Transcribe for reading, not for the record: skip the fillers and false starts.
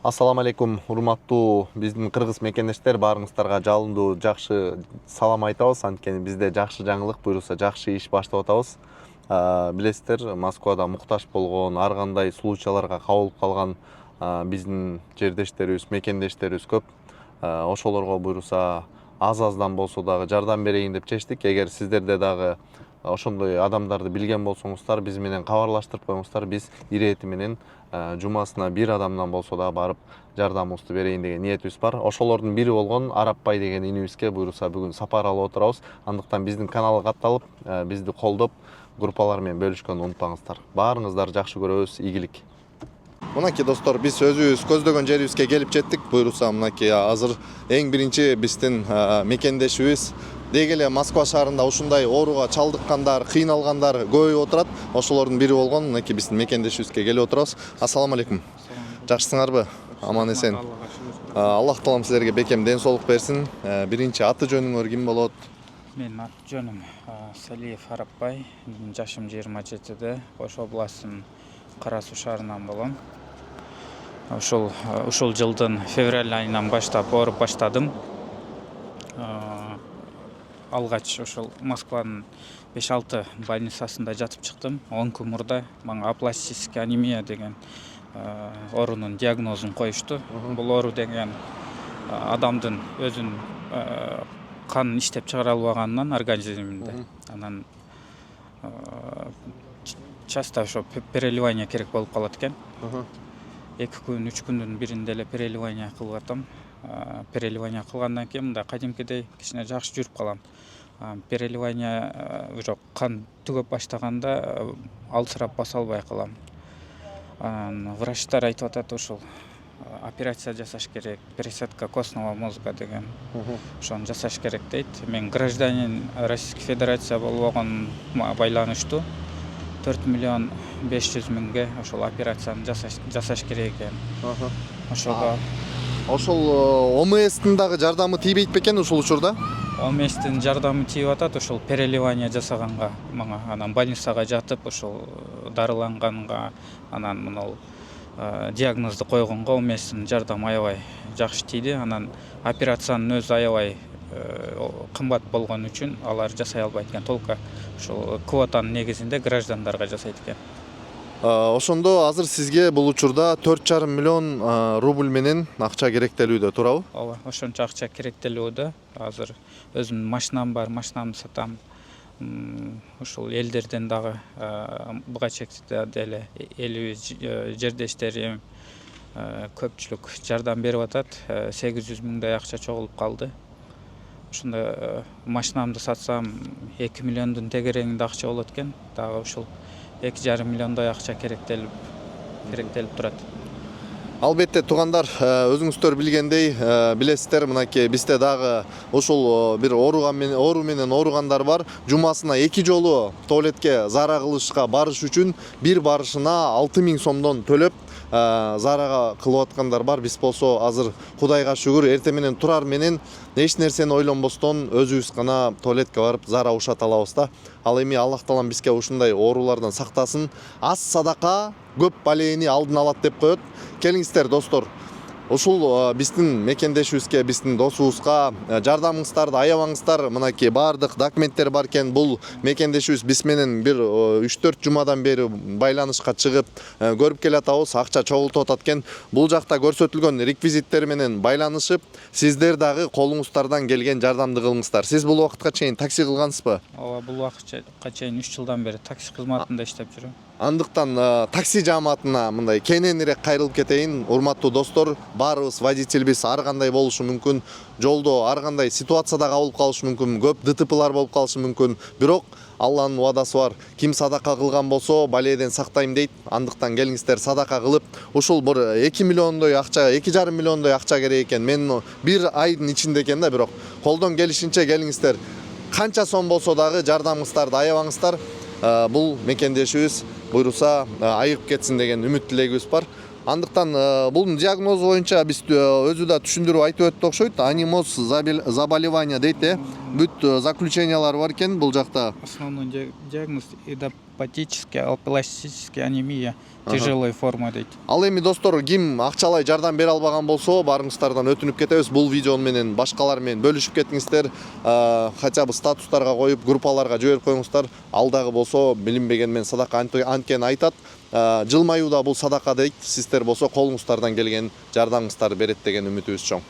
Ассаламу алейкум, урматтуу биздин кыргыз мекендештер, баарыңыздарга жалындуу жакшы салам айтабыз. Анткени бизде жакшы жаңылык, буюрса жакшы иш баштап атабыз. Билесиздер, Москвада муктаж болгон, ар кандай случайларга кабылып калган биздин жердештерибиз, мекендештерибиз көп. Ошолорго буюрса аз-аздан болсо дагы жардам берейин деп чечтик. Эгер сиздерде дагы ошондой адамдарды билген болсоңуздар, биз менен кабарлаштырып коюңуздар. Биз ирети менен жумасына бир адамдан болсо да барып жардамыбызды берейин деген ниетибиз бар. Ошолордун бири болгон Арапбай деген инибизге буюрса бүгүн сапар алып отурабыз. Андыктан биздин каналга катталып, бизди колдоп, группалар менен бөлүшкөнгө унутпаңыздар. Баарыңыздарды жакшы көрөбүз, ийгилик. Мынакей достор, биз өзүбүз көздөгөн жерибизге келип жеттик. Буюрса мынакей азыр эң биринчи биздин мекендешибиз деги эле Москва шаарында ушундай ооруга чалдыккандар, кыйналгандар көбөйүп отурат. Ошолордун бири болгон мынакей биздин мекендешибизге келип отурабыз. Ассаламу алейкум. Жакшысыңарбы? Аман эсен. Аллах таалам силерге бекем ден соолук берсин. Биринчи аты жөнүңөр ким болот? Менин аты жөнүм Салиев Арапбай. Жашым 27-де. Ош областынын Кара Суу шаарынан болом. Ушул жылдын февраль айынан баштап ооруп баштадым. Алгач ошол Москванын 5-6 больницасында жатып чыктым. 10 күн мурда мага апластическая анемия деген оорунун диагнозун коюшту. Бул оору деген адамдын өзүнүн канын иштеп чыгара албаганынан организминде. Анан часто ошо переливание керек болуп калат экен. 2 күн, 3 күндүн биринде эле переливание кылып атам. Переливание кылгандан кийин мындай кадимкидей кичине жакшы жүрүп калам. Переливание уже кан түгөп баштаганда алсырап баса албай калам. Врачтар айтып атат, ушул операция жасаш керек, пересадка костного мозга деген. Ошону жасаш керек дейт. Мен гражданин Российской Федерация болгонума байланыштуу 4 миллион 500 миңге ошол операцияны жасаш керек экен. Ошого Ошол ОМСтин дагы жардамы тийбейт бекен ушул учурда? ОМСтин жардамы тийип атат, ошол переливание жасаганга, мага анан больницага жатып, ошол дарыланганга, анан мынау диагнозду койгонго ОМСтин жардамы аябай жакшы тийди. Анан операциянын өзү аябай кымбат болгон үчүн алар жасай албайт экен. Толку ошол квотанын негизинде граждандарга жасайт экен. Ошондо азыр сизге бул учурда 4,5 миллион рубль менен акча керектелүүдө, туурабы? Ооба, ошончо акча керектелүүдө. Азыр өзүмдүн машинам бар, машинамды сатам. Ушул элдерден дагы буга чекте деле элибиз жердештерим көпчүлүк жардам берип атат. 800 миңдей акча чогулуп калды. Ошондо машинамды сатсам 2 миллиондун тегерегинде акча болот экен. Дагы ушул 2,5 миллиондой акча керектелип турат. Албетте туугандар, өзүңүздөр билгендей, билесиздер, мынакей бизде дагы ушул бир оору менен ооругандар бар. Жумасына 2 жолу туалетке зара кылышка барыш үчүн бир барышына 6000 сомдон төлөп зарага кылып аткандар бар. Биз болсо азыр Кудайга шүгүр эртең менен турар менен эч нерсени ойлонбостон өзүбүз гана туалетке барып зара ушата алабыз да. Ал эми Аллах таалам бизге ушундай оорулардан сактасын. Аз садака көп балени алдын алат деп коет. Келиңиздер достор, ушул биздин мекендешибизге, биздин досубузга жардамыңыздарды аябаңыздар. Мынакей баардык документтер бар экен. Бул мекендешибиз биз менен бир 3-4 жумадан бери байланышка чыгып көрүп келатабыз, акча чогултуп атат экен. Бул жакта көрсөтүлгөн реквизиттер менен байланышып, сиздер дагы колуңуздардан келген жардамды кылыңыздар. Сиз бул убакытка чейин такси кылгансызбы? Ооба, бул убакытка чейин 3 жылдан бери такси кызматында иштеп жүрөм. Андыктан такси жааматына мындай кененирээк кайрылып кетейин. Урматтуу достор, баарыбыз водительбиз, ар кандай болушу мүмкүн. Жолдо ар кандай ситуацияда кабылып калышы мүмкүн. Көп ДТПлар болуп калышы мүмкүн. Бирок Алланын уадасы бар. Ким садака кылган болсо, баледен сактайм дейт. Андыктан келиңиздер садака кылып, ушул бир 2 миллиондой акча, 2,5 миллиондой акча керек экен. Мен бир айдын ичинде экен да, бирок колдон келишинче келиңиздер. Канча сом болсо дагы жардамыңыздарды аябаңыздар. Бул мекендешибиз буйруса айыгып кетсин деген үмүт тилегибиз бар. Андыктан бул диагноз боюнча биз өзү да түшүндүрүп айтып өттү окшойт. Анимоз заболевание дейт, бүт заключениялар бар экен бул жакта. Основной диагноз лимфатическая алпластическая анемия тяжелой форма дейт. Ал эми достор, ким акчалай жардам бере албаган болсо, барыңыздардан өтүнүп кетебиз. Бул видео менен башкалар менен бөлүшүп кетиңиздер. Хотя бы статустарга коюп, группаларга жиберип коюңуздар. Алдагы болсо билинбеген мен садака анткени айтат. Жылмаюуда бул садака дейт. Сиздер болсо колуңуздардан келген жардамыңыздарды берет деген үмүтүбүз чоң.